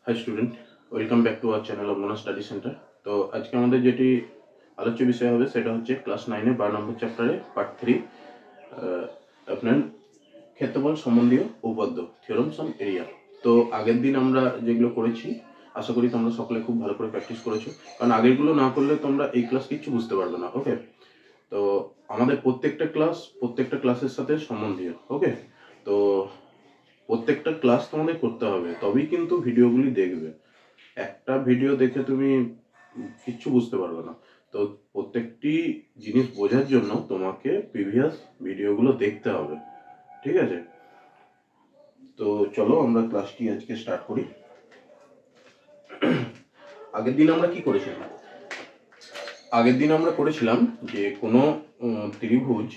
High student welcome back to our channel Avguna study centre. तो आज के हमारे जेटी आलोच्य विषय होबे सेटा होच्छे क्लास 9 12 नम्बर चैप्टारे पार्ट 3 আপনার ক্ষেত্রফল সম্বন্ধীয় উপপাদ্য থিওরামস অন এরিয়া। তো আগের দিন আমরা যেগুলো করেছি আশা করি তোমরা সকলে খুব ভালো করে প্র্যাকটিস করেছো, কারণ আগেরগুলো না করলে তোমরা এই ক্লাস কিছু বুঝতে পারবে না। ওকে, তো আমাদের প্রত্যেকটা ক্লাসের সাথে সম্বন্ধীয়। ওকে, তো প্রত্যেকটা ক্লাস তোমাদের করতে হবে, তবেই কিন্তু ভিডিওগুলি দেখবে। একটা ভিডিও দেখে তুমি কিচ্ছু বুঝতে পারবে না। তো প্রত্যেকটি জিনিস বোঝার জন্য তোমাকে প্রিভিয়াস ভিডিওগুলো দেখতে হবে, ঠিক আছে? তো চলো আমরা ক্লাসটি আজকে স্টার্ট করি। আগের দিন আমরা কি করেছিলাম? আগের দিন আমরা করেছিলাম যে কোনো ত্রিভুজ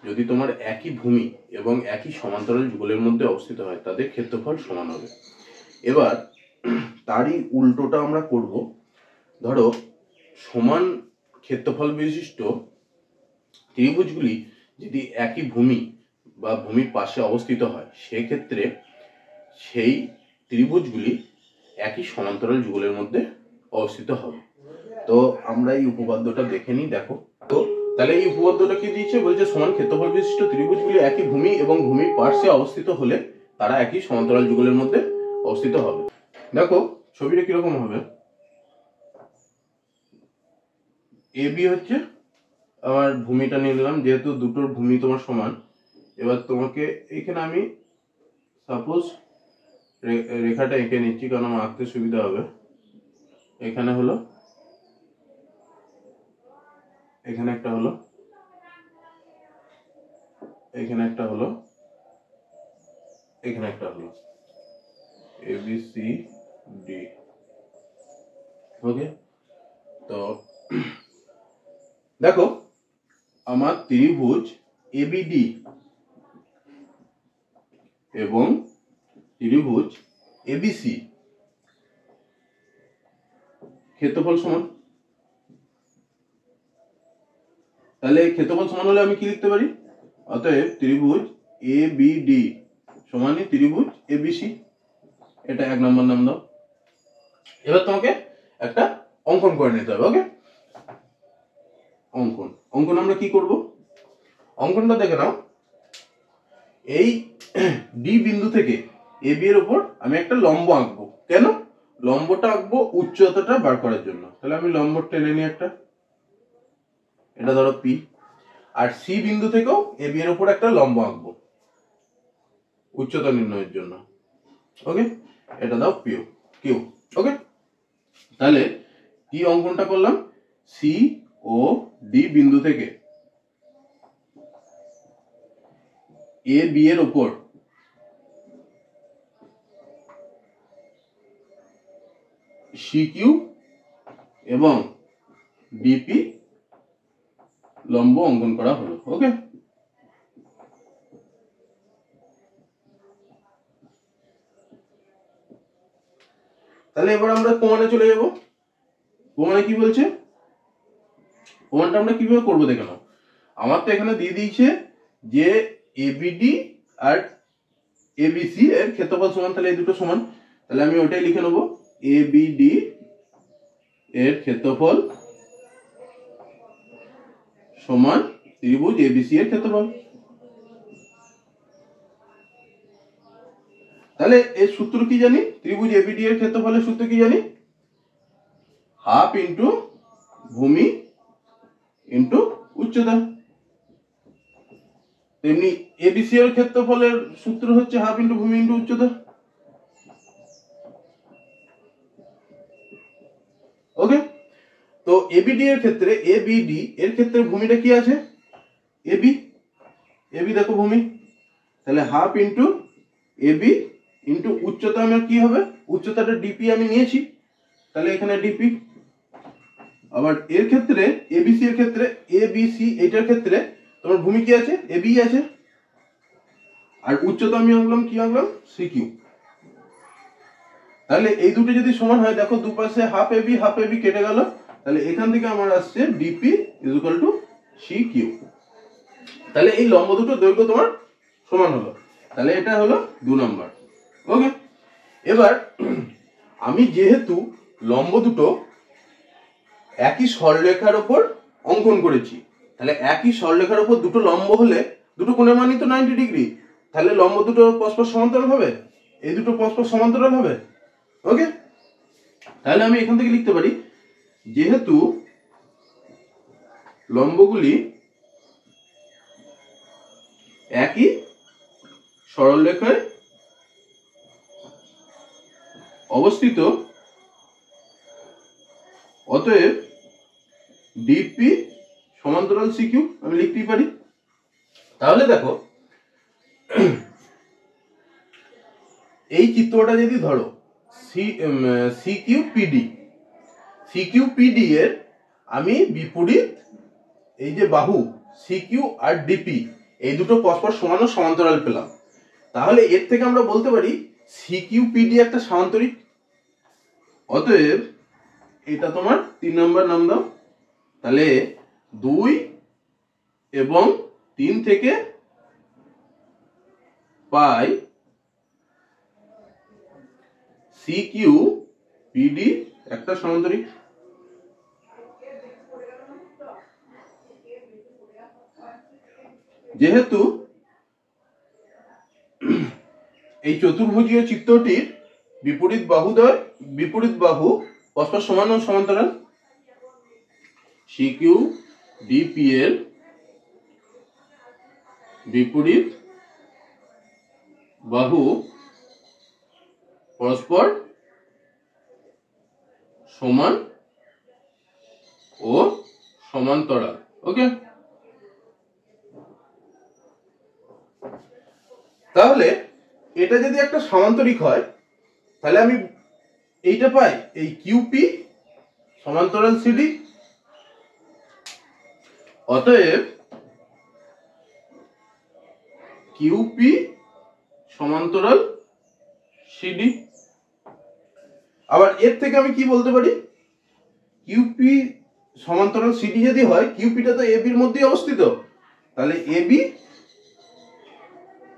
যদি তোমার একই ভূমি এবং একই সমান্তরাল যুগলের মধ্যে অবস্থিত হয় তাদের ক্ষেত্রফল সমান হবে। এবার তারই উল্টোটা আমরা করব। ধরো সমান ক্ষেত্রফল বিশিষ্ট ত্রিভুজগুলি যদি একই ভূমি বা ভূমির পাশে অবস্থিত হয়, সেক্ষেত্রে সেই ত্রিভুজগুলি একই সমান্তরাল যুগলের মধ্যে অবস্থিত হবে। তো আমরা এই উপপাদ্যটা দেখে নিই। দেখো তো তাহলে এই উপপাদ্যটা কি দিয়েছে, বলছে সমান ক্ষেত্রফল বিশিষ্ট ত্রিভুজগুলি একই ভূমি এবং ভূমির পার্শ্বে অবস্থিত হলে তারা একই সমান্তরাল যুগলের মধ্যে অবস্থিত হবে। দেখো ছবিটা কিরকম হবে। এ বি হচ্ছে আমার ভূমিটা নিলাম, যেহেতু দুটোর ভূমি তোমার সমান। এবার তোমাকে এখানে আমি সাপোজ রেখাটা এঁকে নিচ্ছি, কারণ আমার আঁকতে সুবিধা হবে। এখানে হলো, এখানে একটা হলো, এখানে একটা হলো, এখানে একটা হলো, এ বি সি ডি। ওকে, তো দেখো আমার ত্রিভুজ এবিডি এবং ত্রিভুজ এবিসি ক্ষেত্রফল সমান। তাহলে ক্ষেত্রফল সমান হলে আমি কি লিখতে পারি? অতএব ত্রিভুজ এবিডি সমানই ত্রিভুজ এবিসি। এটা এক নম্বর নাম দাও। এবার তোমাকে একটা অঙ্কন করে নিতে হবে। ওকে, অঙ্কন আমরা কি করব? অঙ্কনটা দেখে নাও। এই ডি বিন্দু থেকে এ বি এর উপর আমি একটা লম্ব আঁকবো। কেন লম্বটা আঁকবো? উচ্চতাটা বার করার জন্য। তাহলে আমি লম্ব টেনে নিই একটা, এটা ধরো পি। আর সি বিন্দু থেকেও এ বি এর উপর একটা লম্ব আঁকবো উচ্চতা নির্ণয়ের জন্য। ওকে, এটা দাও পিও কিউ। ওকে, তাহলে কি অঙ্কনটা করলাম? সি ও ডি বিন্দু থেকে এ বি এর উপর সি কিউ এবং ডিপি লম্ব অঙ্কন করা হলো। ওকে, তাহলে এবার আমরা প্রমাণে চলে যাব। প্রমাণে কি বলছে? প্রমাণটা আমরা কিভাবে করবো দেখে নাও। আমার তো এখানে দিয়ে দিয়েছে যে এবিডি আর এবিসি এর ক্ষেত্রফল সমান, তাহলে এই দুটো সমান। তাহলে আমি ওটাই লিখে নেবো, এবিডি এর ক্ষেত্রফল সমান ত্রিভুজ এবিসি এর ক্ষেত্রফল। তাহলে এর সূত্র কি জানি? ত্রিভুজ এবিডি এর ক্ষেত্রফলের সূত্র কি জানি? হাফ ইন্টু ভূমি ইন্টু উচ্চতা। তেমনি এবিসি এর ক্ষেত্রফলের সূত্র হচ্ছে হাফ ইন্টু ভূমি ইন্টু উচ্চতা। ওকে, তো এবিডি এর ক্ষেত্রে ভূমিটা কি আছে? এবি। এবি দেখো ভূমি, তাহলে হাফ ইন্টু এবি ইন্টু উচ্চতা আমার কি হবে? উচ্চতাটা ডিপি আমি নিয়েছি, তাহলে এখানে ডিপি। আবার এর ক্ষেত্রে এবিসি এর ক্ষেত্রে এবিসি এটার ক্ষেত্রে তোমার ভূমি কি আছে? এবি আছে। আর উচ্চতা আমি আনলাম কি আনলাম? C Q. তাহলে এই দুটো যদি সমান হয়, দেখো দুপাশে হাফ এবি কেটে গেল, তাহলে এখান থেকে আমার আসছে dp is equal to C Q. তাহলে এই লম্ব দুটো দৈর্ঘ্য তোমার সমান হলো। তাহলে এটা হলো 2 নম্বর। ওকে, এবার আমি যেহেতু লম্ব দুটো একই সরলরেখার উপর অঙ্কন করেছি, তাহলে একই সরলরেখার উপর দুটো লম্ব হলে দুটো কোণের মানই তো 90 ডিগ্রি, তাহলে লম্ব দুটো পরস্পর সমান্তরাল হবে, এই দুটো পরস্পর সমান্তরাল হবে। ওকে, তাহলে আমি এখান থেকে লিখতে পারি যেহেতু লম্বগুলি একই সরলরেখায় অবস্থিত, অতএব ডিপি সমান্তরাল সিকিউ আমি লিখতেই পারি। তাহলে দেখো এই চিত্রটা যদি ধরো সিকিউপিডি এর আমি বিপরীত এই যে বাহু সিকিউ আর ডিপি এই দুটো পরস্পর সমান ও সমান্তরাল পেলাম, তাহলে এর থেকে আমরা বলতে পারি সিকিউপিডি একটা সামান্তরিক। অতএব এটা তোমার 3 নম্বর নাম দাও, তাহলে 2 এবং 3 থেকে পাই সিকিউপিডি একটা সমান্তরিক। যেহেতু এই চতুর্ভুজীয় চিত্রটির বিপরীত বাহু পরস্পর সমান ও সমান্তরাল, সিকিউ ডিপি এর বিপরীত বাহু পরস্পর সমান ও সমান্তরাল। ওকে, তাহলে এটা যদি একটা সমান্তরিক হয় তাহলে আমি এইটা পাই এই কিউপি সমান্তরাল সিডি। অতএব কিউপি সমান্তরাল সিডি। আবার এর থেকে আমি কি বলতে পারি, কিউপি সমান্তরাল সিডি যদি হয়, কিউপিটা তো এবির মধ্যেই অবস্থিত, তাহলে এবি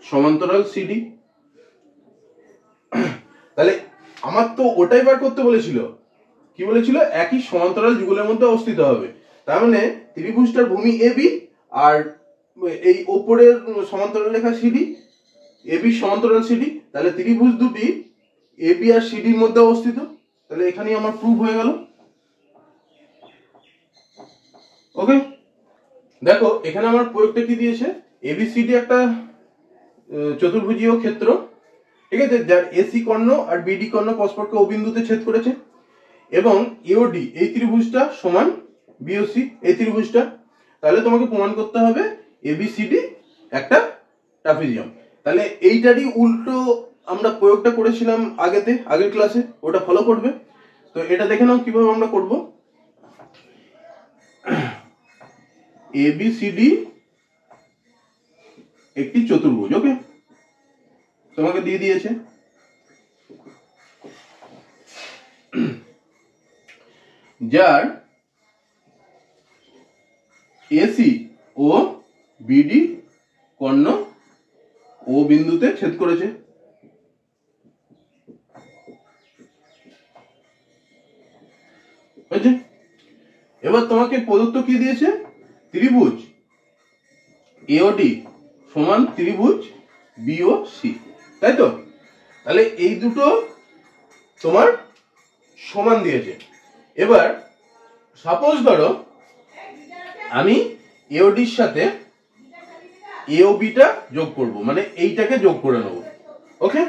সমান্তরাল সিডি। তাহলে আমার তো ওটাই বার করতে বলেছিল, কি বলেছিল, একই সমান্তরাল যুগলের মধ্যে অবস্থিত হবে। তার মানে ত্রিভুজটার ভূমি এবি আর এই ওপরের সমান্তরাল রেখা সিডি, এবি সমান্তরাল সিডি, তাহলে ত্রিভুজ দুটি এবি আর সিডির মধ্যে অবস্থিত। তাহলে এখানেই আমার প্রুফ হয়ে গেল। ওকে, দেখো এখানে আমার প্রয়োগটা কি দিয়েছে, এবিসিডি একটা চতুর্ভুজীয় ক্ষেত্র, ঠিক আছে, যার এসি কর্ণ আর বিডি কর্ণ পরস্পরকে ও বিন্দুতে ছেদ করেছে, এবং এওডি এই ত্রিভুজটা সমান বিওসি এই ত্রিভুজটা। তাহলে তোমাকে প্রমাণ করতে হবে এবিসিডি একটা ট্রাপিজিয়াম। তাহলে এইটারই উল্টো আমরা প্রয়োগটা করেছিলাম আগের ক্লাসে, ওটা ফলো করবে। তো এটা দেখে নাও কিভাবে আমরা করব। এবিসিডি একটি চতুর্ভুজ। ওকে, তোমাকে দিয়ে দিয়েছে, যার এসি ও বিডি কর্ণ ও বিন্দুতে ছেদ করেছে। এবার তোমাকে প্রদত্ত কি দিয়েছে, ত্রিভুজ এওডি সমান ত্রিভুজ বিওসি, তাই তো? তাহলে এই দুটো তোমার সমান দিয়েছে। এবার সাপোজ ধরো আমি এওডির সাথে এওবিটা যোগ করব, মানে এইটাকে যোগ করে নেব। ওকে,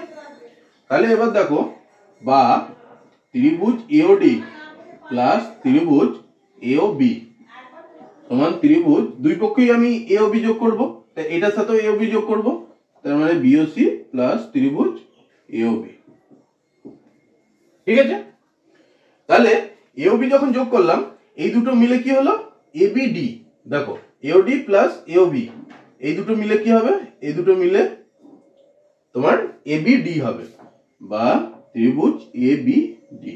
তাহলে এবার দেখো, বা ত্রিভুজ এওডি প্লাস ত্রিভুজ এওবি সমান ত্রিভুজ, দুই পক্ষেই আমি এওবি যোগ করব, তাই এটার সাথে এওবি যোগ করব, তার মানে বিওসি প্লাস ত্রিভুজ এওবি। ঠিক আছে, তাহলে এওবি যখন যোগ করলাম, এই দুটো মিলে কি হলো, এবিডি। দেখো এওডি প্লাস এওবি এই দুটো মিলে কি হবে, এই দুটো মিলে তোমার এবিডি হবে, বা ত্রিভুজ এবিডি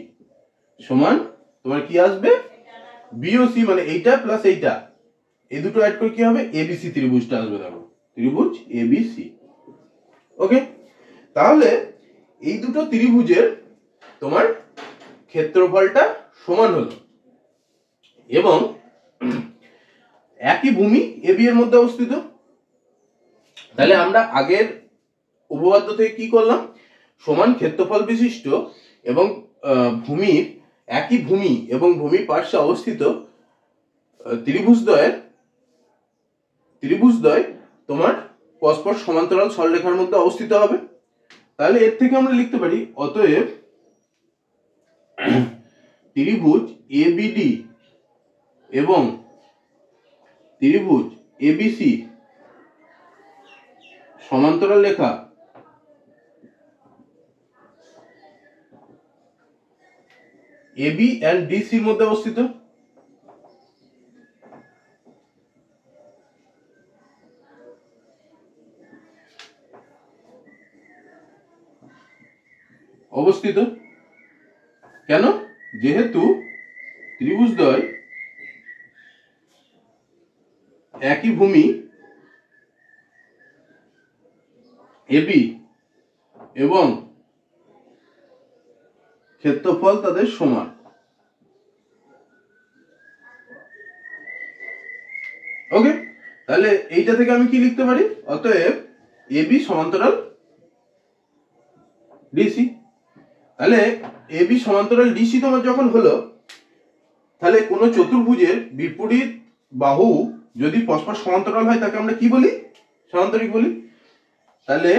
সমান তোমার কি আসবে, বিওসি মানে এইটা প্লাস এইটা, এই দুটো অ্যাড করে কি হবে, এবিসি ত্রিভুজটা আসবে। দেখো ত্রিভুজ এবিসি। ওকে, তাহলে এই দুটো ত্রিভুজের তোমার ক্ষেত্রফলটা সমান হলো এবং একই ভূমি এবি এর মধ্যে অবস্থিত। তাহলে আমরা আগের উপপাদ্য থেকে কি করলাম, সমান ক্ষেত্রফল বিশিষ্ট এবং ভূমির একই ভূমি এবং ভূমির পার্শ্বে অবস্থিত ত্রিভুজদ্বয় তোমার পরস্পর সমান্তরাল সরলরেখার মধ্যে অবস্থিত হবে। তাহলে এর থেকে আমরা লিখতে পারি অতএব ত্রিভুজ এবিডি এবং ত্রিভুজ এবিসি সমান্তরাল রেখা এবি এন্ড ডিসি এর মধ্যে অবস্থিত। কেন? যেহেতু ত্রিভুজদ্বয় একই ভূমি এবি এবং ক্ষেত্রফল তাদের সমান। ওকে, তাহলে এইটা থেকে আমি কি লিখতে পারি, অতএব এবি সমান্তরাল ডিসি। তাহলে এবি সমান্তরাল ডিসি তোমার যখন হলো, তাহলে কোন চতুর্ভুজের বিপরীত বাহু যদি পরস্পর সমান্তরাল হয় তাকে আমরা কি বলি, সমান্তরিক বলি। তাহলে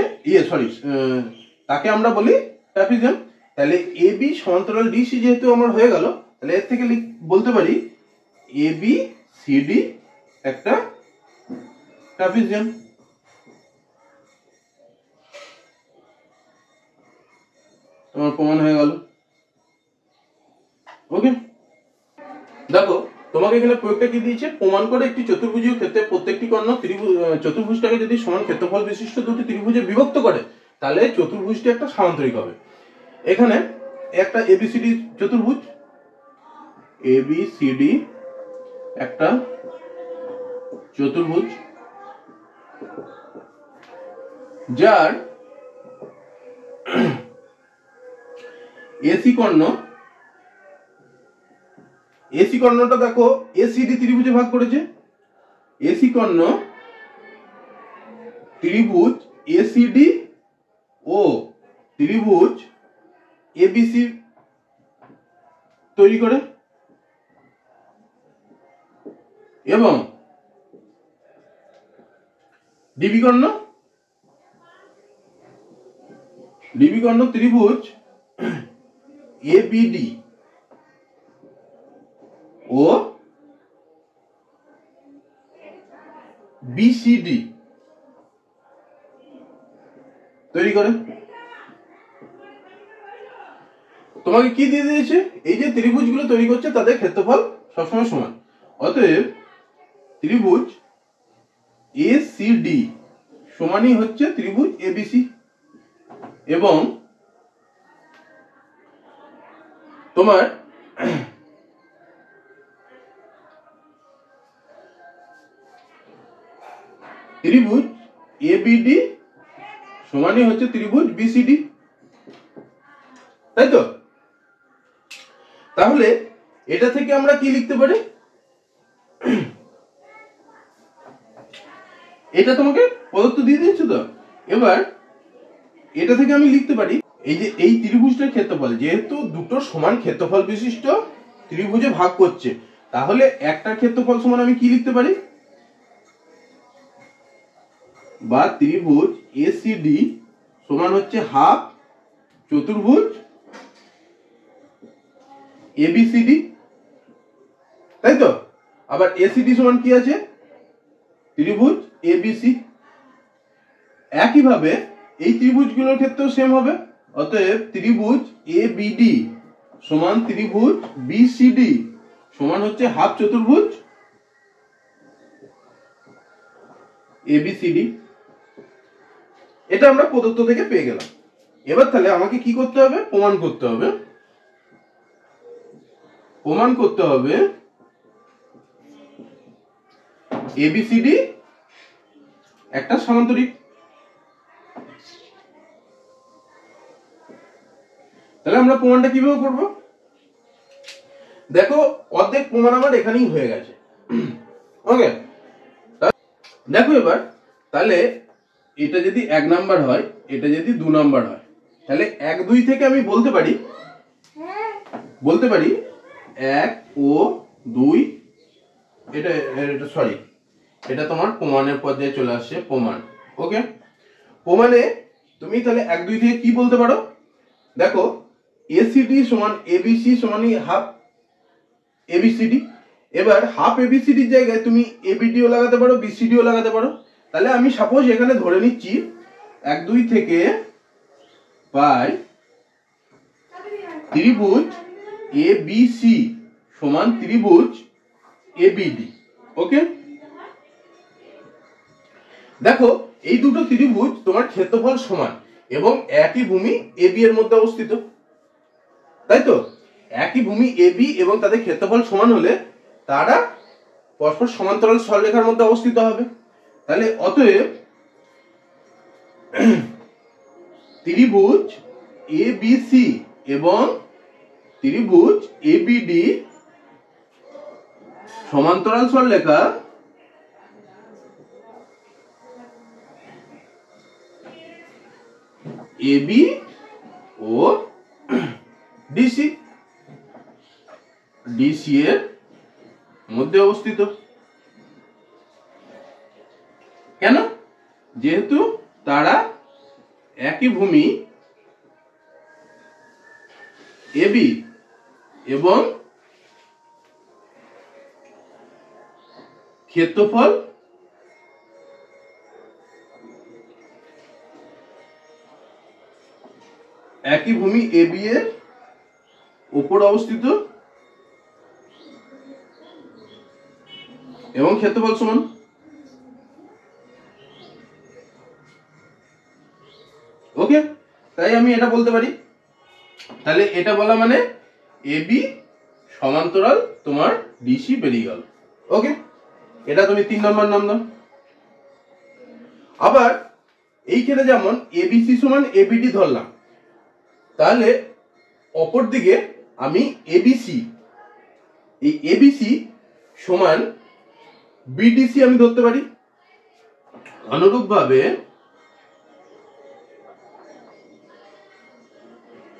তাকে আমরা বলি ট্রাপিজিয়াম। তাহলে এবি সমান্তরাল ডিসি যেহেতু আমার হয়ে গেল, তাহলে এর থেকে বলতে পারি এবি সিডি একটা ট্রাপিজিয়াম। তোমার প্রমাণ হয়ে গেল। ওকে, দেখো তোমাকে এখানে প্রয়োগটা কি দিয়েছে, প্রমাণ করে একটি চতুর্ভুজীয় ক্ষেত্রে প্রত্যেকটি কর্ণ চতুর্ভুজটাকে যদি সমান ক্ষেত্রফল বিশিষ্ট দুটি ত্রিভুজে বিভক্ত করে তাহলে চতুর্ভুজটি একটা সামান্তরিক হবে। এখানে একটা এবিসিডি চতুর্ভুজ, এবিসিডি একটা চতুর্ভুজ যার এসি কর্ণটা দেখো এসিডি ত্রিভুজে ভাগ করেছে। এসি কর্ণ ত্রিভুজ এসিডি ও ত্রিভুজ এবিসি তৈরি করে এবং ডিবি কর্ণ ত্রিভুজ এবিডি ও বিসিডি তৈরি করে। তোমাকে কি দিয়ে দিয়েছে, এই যে ত্রিভুজগুলো তৈরি করছে তাদের ক্ষেত্রফল সবসময় সমান। অতএব ত্রিভুজ এসিডি সমানই হচ্ছে ত্রিভুজ এবিসি এবং তোমার ত্রিভুজ এবিডি সমানই হচ্ছে ত্রিভুজ বিসিডি, তাই তো? তাহলে এটা থেকে আমরা কি লিখতে পারি, এটা তোমাকে প্রদত্ত দিয়ে দিয়েছে তো। এবার এটা থেকে আমি লিখতে পারি এই যে এই ত্রিভুজটার ক্ষেত্রফল, যেহেতু দুটো সমান ক্ষেত্রফল বিশিষ্ট ত্রিভুজে ভাগ করছে, তাহলে একটার ক্ষেত্রফল সমান আমি কি লিখতে পারি, বা ত্রিভুজ এসিডি সমান হচ্ছে হাফ চতুর্ভুজ এবিসিডি, তাই তো? আবার এসিডি সমান কি আছে, ত্রিভুজ এবিসি। একইভাবে এই ত্রিভুজগুলোর ক্ষেত্রেও সেম হবে। অতএব ত্রিভুজ এবিডি সমান ত্রিভুজ বিসিডি সমান হচ্ছে হাফ চতুর্ভুজ এবিসিডি। এটা আমরা প্রদত্ত থেকে পেয়ে গেলাম। এবার তাহলে আমাকে কি করতে হবে, প্রমাণ করতে হবে এবিসিডি একটা সামান্তরিক। তাহলে আমরা প্রমাণটা কিভাবে করব? দেখো অর্ধেক প্রমাণ আমার এখানেই হয়ে গেছে। ওকে, দেখো এবার তাহলে এটা যদি 1 নাম্বার হয়, এটা যদি 2 নাম্বার হয়, তাহলে 1 2 থেকে আমি বলতে পারি 1 ও 2, এটা সরি, এটা তোমার প্রমাণের পর্যায়ে চলে আসছে, প্রমাণ। ওকে, প্রমাণে তুমি তাহলে 1 2 থেকে কি বলতে পারো? দেখো এসিডি সমান এবিসি সমান হাফ এবিসিডি। এবার হাফ এবিসিডির জায়গায় তুমি এবিডিও লাগাতে পারো, বিসিডিও লাগাতে পারো। তাহলে আমি সাপোজ এখানে ধরে নিচ্ছি 1 2 থেকে পাই ত্রিভুজ এবিসি সমান ত্রিভুজ এবিডি। ওকে, দেখো এই দুটো ত্রিভুজ তোমার ক্ষেত্রফল সমান এবং একই ভূমি এবি এর মধ্যে অবস্থিত, তাই তো? একই ভূমি এবি এবং তাদের ক্ষেত্রফল সমান হলে তারা পরস্পর সমান্তরাল সরলরেখার মধ্যে অবস্থিত হবে। তাহলে অতএব ত্রিভুজ এবিসি এবং ত্রিভুজ এবিডি সমান্তরাল সরলরেখা এবি ও ডিসি এর মধ্যে অবস্থিত। কেন? যেহেতু তারা একই ভূমি এবি এবং ক্ষেত্রফল একই ভূমি এবি এর উপর অবস্থিত এবং ক্ষেত্রফল সমান। ওকে, তাই আমি এটা বলতে পারি। তাহলে এটা বলা মানে এবি সমান্তরাল তোমার ডিসি বেরিয়ে গেল। ওকে, এটা তুমি 3 নম্বর নাম দাও। আবার এইখানে যেমন এবিসি সমান এবিডি ধরলাম, তাহলে অপর দিকে আমি এবিসি, এই এবিসি সমান বিডিসি আমি ধরতে পারি। অনুরূপভাবে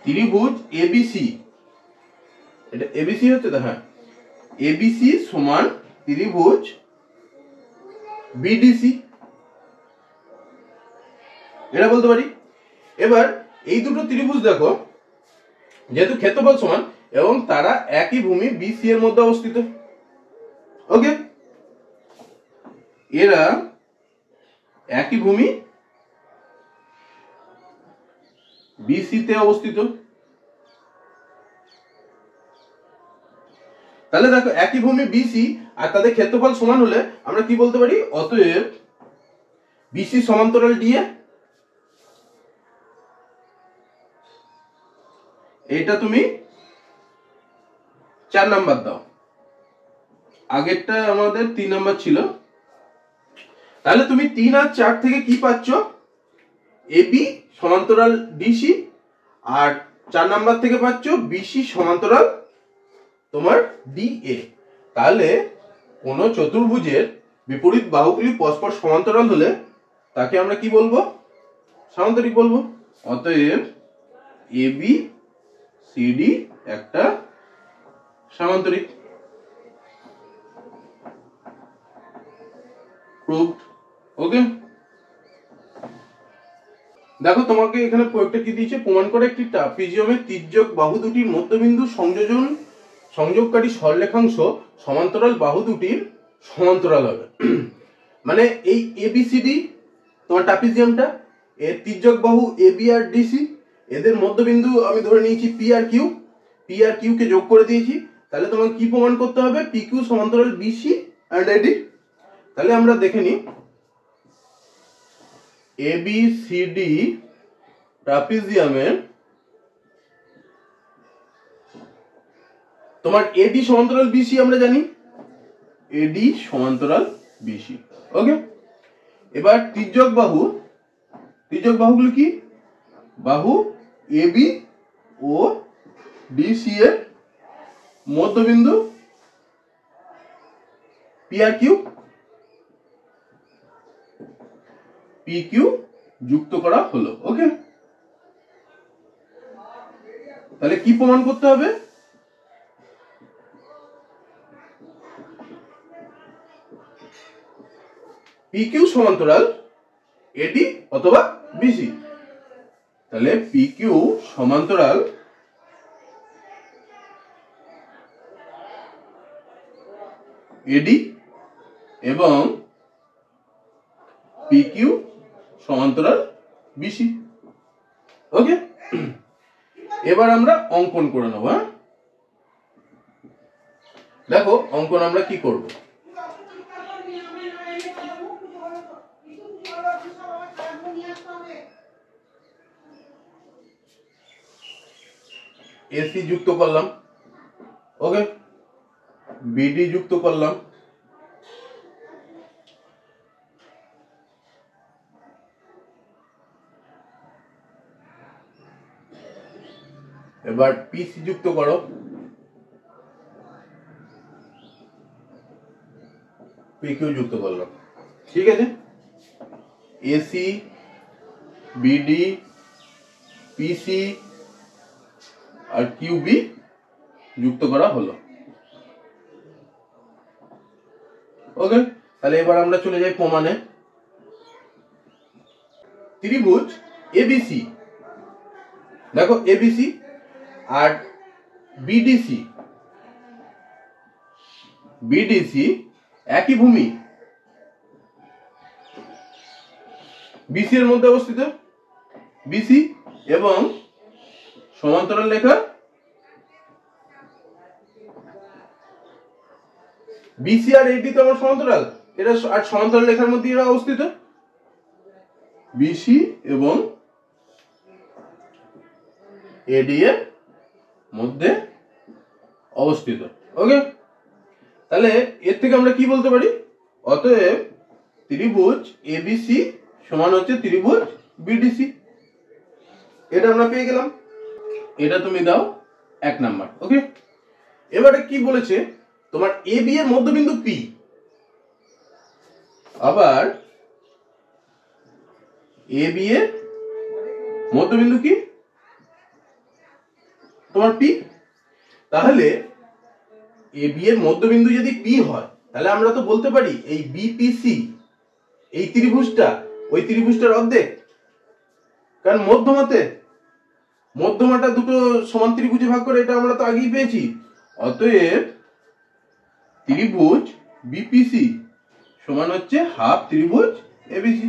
ত্রিভুজ এবিসি, এটা এবিসি হচ্ছে তো, হ্যাঁ, এবিসি সমান ত্রিভুজ বিডিসি, এটা বলতে পারি। এবার এই দুটো ত্রিভুজ দেখো, যেহেতু ক্ষেত্রফল সমান এবং তারা একই ভূমি বিসি এর মধ্যে অবস্থিত। ওকে, এরা একই ভূমি বিসি তে অবস্থিত। তাহলে দেখো একই ভূমি বিসি আর তাদের ক্ষেত্রফল সমান হলে আমরা কি বলতে পারি? অতএব বিসি সমান্তরাল ডিএ। এটা তুমি 4 নাম্বার দাও, আগেরটা আমাদের 3 নাম্বার ছিল। তাহলে তুমি 3 আর 4 থেকে কি পাচ্ছ? এবি সমান্তরাল ডিসি, আর 4 নাম্বার থেকে পাচ্ছ বিসি সমান্তরাল তোমার ডিএ। তাহলে কোন চতুর্ভুজের বিপরীত বাহুগুলি পরস্পর সমান্তরাল হলে তাকে আমরা কি বলবো? সামান্তরিক বলবো। অতএব এবি সিডি একটা সামান্তরিক। প্রুভড। ওকে, দেখো তোমাকে এখানে প্রয়োগটা কি দিয়েছে? প্রমাণ করে একটি ট্রাপিজিয়ামের তির্যক বাহু দুটির মধ্যবিন্দু সংযোগকারী সরলরেখাংশ সমান্তরাল বাহু দুটির সমান্তরাল হবে। মানে এই এবিসিডি তোমার ট্রাপিজিয়ামটা, এর তির্যক বাহু এবি আর ডিসি, এদের মধ্যবিন্দু আমি ধরে নিয়েছি P R Q, P R Q কে যোগ করে দিয়েছি। তাহলে তোমাকে কি প্রমাণ করতে হবে? পি কিউ সমান্তরাল বিসি এন্ড এডি। তাহলে আমরা দেখে নিই, এবিসিডি ট্রাপিজিয়ামের তোমার এডি সমান্তরাল বিসি আমরা জানি, এডি সমান্তরাল বিসি। ওকে, এবার তির্যক বাহুগুলো কি? বাহু এবি ও ও ডিসি এর মধ্যবিন্দু পি কিউ যুক্ত করা হলো। ওকে, তাহলে কি প্রমাণ করতে হবে? পি কিউ সমান্তরাল এডি অথবা বিসি। তাহলে পি কিউ সমান্তরাল এডি এবং পি কিউ সমান্তরাল বিসি। ওকে, এবার আমরা অঙ্কন করে নেব। দেখো অঙ্কন আমরা কি করব। এসি যুক্ত করলাম, ওকে, বিডি যুক্ত করলাম, এবার পিসি যুক্ত করো, পিকিউ যুক্ত করলাম। ঠিক আছে, এসি বিডি পিসি আর কিউবি যুক্ত করা হলো। ওকে, তাহলে এবার আমরা চলে যাই প্রমাণে। ত্রিভুজ এবিসি, দেখো এবিসি আর বিডিসি, বিডিসি একই ভূমি, বিসি এর মধ্যে অবস্থিত, বিসি এবং সমান্তরাল রেখা বিসি আর এডি তো আমার সমান্তরাল, এটা আর সমান্তরাল রেখার মধ্যে এরা অবস্থিত, বিসি এবং এডি এর মধ্যে অবস্থিত। ওকে, তাহলে এর থেকে আমরা কি বলতে পারি? অতএব ত্রিভুজ এবিসি সমান হচ্ছে ত্রিভুজ বিডিসি। এটা আমরা পেয়ে গেলাম, এটা তুমি দাও 1 নাম্বার। ওকে, এবারে কি বলেছে? তোমার এবি এর মধ্যবিন্দু পি, আবার এবি এর মধ্যবিন্দু কি? তোমার পি। তাহলে এবি এর মধ্যবিন্দু যদি পি হয়, তাহলে আমরা তো বলতে পারি এই বিপিসি, এই ত্রিভুজটা ওই ত্রিভুজটার অর্ধেক, কারণ মধ্যমাটা দুটো সমান ত্রিভুজে ভাগ করে, এটা আমরা তো আগেই পেয়েছি। অতএব ত্রিভুজ বিপিসি সমান হচ্ছে হাফ ত্রিভুজ এবিসি।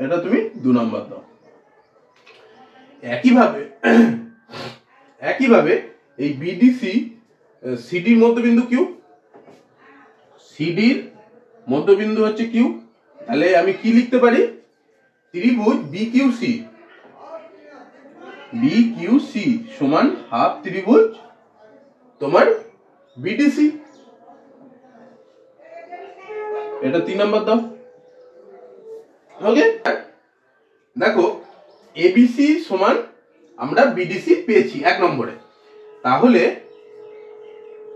এটা তুমি 2 নাম্বার দাও। একইভাবে এই বিডিসি সিডির মধ্যবিন্দু কিউ, সিডির মধ্যবিন্দু হচ্ছে কিউ, তাহলে আমি কি লিখতে পারি? ত্রিভুজ বিকিউসি, বিকিউসি সমান হাফ ত্রিভুজ তোমার বিডিসি। এটা 3 নাম্বার দাও। ওকে, দেখো এবিসি সমান আমরা বিডিসি পেয়েছি 1 নম্বরে, তাহলে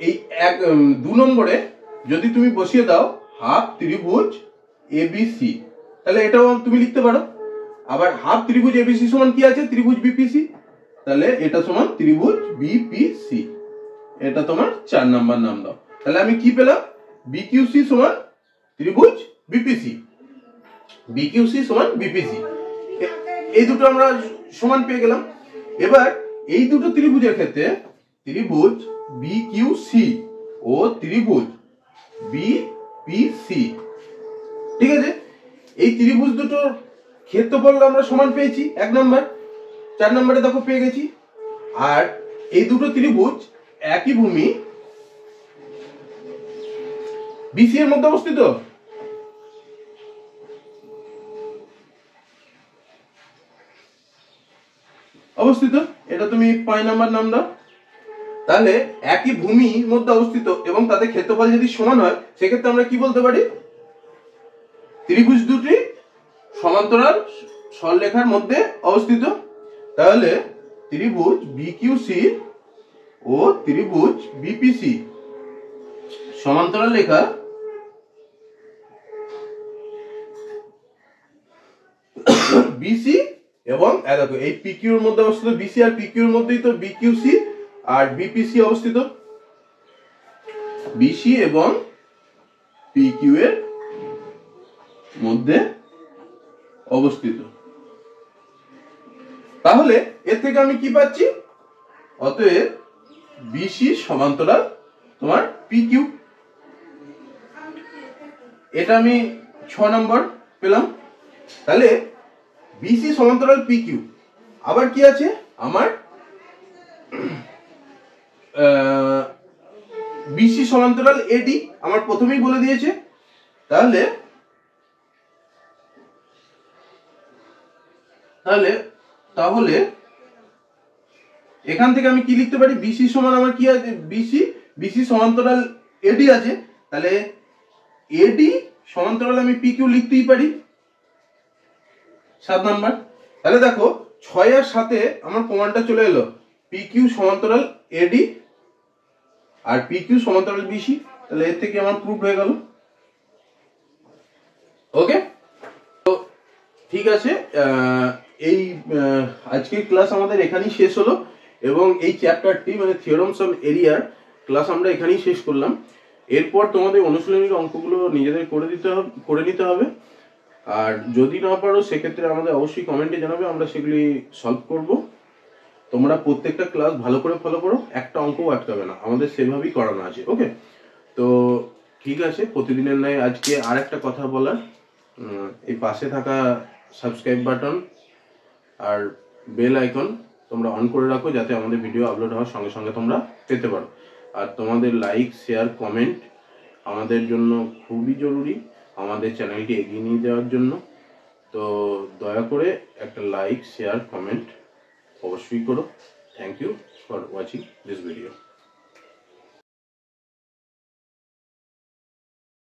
এই 2 নম্বরে যদি তুমি বসিয়ে দাও হাফ ত্রিভুজ এবিসি, তাহলে এটাও তুমি লিখতে পারো। আবার হাফ ত্রিভুজ এবিসি সমান কি আছে? ত্রিভুজ বিপিসি, তাহলে এটা সমান ত্রিভুজ বিপিসি। এটা তোমার 4 নাম্বার নাম দাও। তাহলে আমি কি পেলাম? বিকিউসি সমান ত্রিভুজ বিপিসি, বিকিউসি সমান বিপিসি, এই দুটো আমরা সমান পেয়ে গেলাম। এবার এই দুটো ত্রিভুজের ক্ষেত্রে ত্রিভুজ বিকিউসি ও ত্রিভুজ বিপিসি, ঠিক আছে, এই ত্রিভুজ দুটোর ক্ষেত্রফল আমরা সমান পেয়েছি 1 নাম্বার। 4 নম্বরে দেখো পেয়ে গেছি। আর এই দুটো ত্রিভুজ একই ভূমি বিসি এর মধ্যে অবস্থিত, এটা তুমি 5 নাম্বার নাম দাও। তাহলে একই ভূমির মধ্যে অবস্থিত এবং তাদের ক্ষেত্রফল যদি সমান হয়, সেক্ষেত্রে আমরা কি বলতে পারি? ত্রিভুজ দুটি সমান্তরাল সরলরেখার মধ্যে অবস্থিত। তাহলে ত্রিভুজ বিকিউসি ও ত্রিভুজ বিপিসি সমান্তরাল রেখা বিসি এবং দেখো এই পিকিউর মধ্যে অবস্থিত বিসি আর পিকিউর মধ্যেই তো বিকিউসি আর বিপিসি অবস্থিত, বিসি এবং পিকিউ এর মধ্যে অবস্থিত। তাহলে এর থেকে আমি কি পাচ্ছি, অতএব বিসি সমান্তরাল তোমার পিকিউ, এটা আমি 6 নম্বর পেলাম। তাহলে বিসি সমান্তরাল পিকিউ, আবার কি আছে আমার বিসি সমান্তরাল এডি, আমার প্রথমেই বলে দিয়েছে। তাহলে তাহলে তাহলে এখান থেকে আমি কি লিখতে পারি, বিসি সমান আমার কি আছে, বিসি সমান্তরাল এডি আছে, তাহলে এডি সমান্তরাল আমি পিকিউ লিখতেই পারি 7 নাম্বার। তাহলে দেখো 6 আর 7 আমার প্রমাণটা চলে এলো, পিকিউ সমান্তরাল এডি আর পিকিউ সমান্তরাল বিসি, তাহলে এর থেকে আমার প্রুফ হয়ে গেল। ওকে, তো ঠিক আছে, এই আজকের ক্লাস আমাদের এখানেই শেষ হলো এবং এই চ্যাপ্টারটি মানে থিওরামস অফ এরিয়ার ক্লাস আমরা এখানেই শেষ করলাম। এরপর তোমাদের অনুশীলনীর অঙ্কগুলো নিজেদের করে নিতে হবে, আর যদি না পারো সেক্ষেত্রে আমাদের অবশ্যই কমেন্টে জানাবে, আমরা সেগুলি সলভ করব। তোমরা প্রত্যেকটা ক্লাস ভালো করে ফলো করো, একটা অঙ্কও আটকাবে না, আমাদের সেভাবেই করানো আছে। ওকে, তো ঠিক আছে, প্রতিদিনের ন্যায় আজকে আর একটা কথা বলার, এই পাশে থাকা সাবস্ক্রাইব বাটন আর বেল আইকন তোমরা অন করে রাখো, যাতে আমাদের ভিডিও আপলোড হওয়ার সঙ্গে সঙ্গে তোমরা পেতে পারো। আর তোমাদের লাইক, শেয়ার, কমেন্ট আমাদের জন্য খুবই জরুরি, আমাদের চ্যানেলটি এগিয়ে নিয়ে যাওয়ার জন্য। তো দয়া করে একটা লাইক, শেয়ার, কমেন্ট অবশ্যই করো। Thank you for watching this video.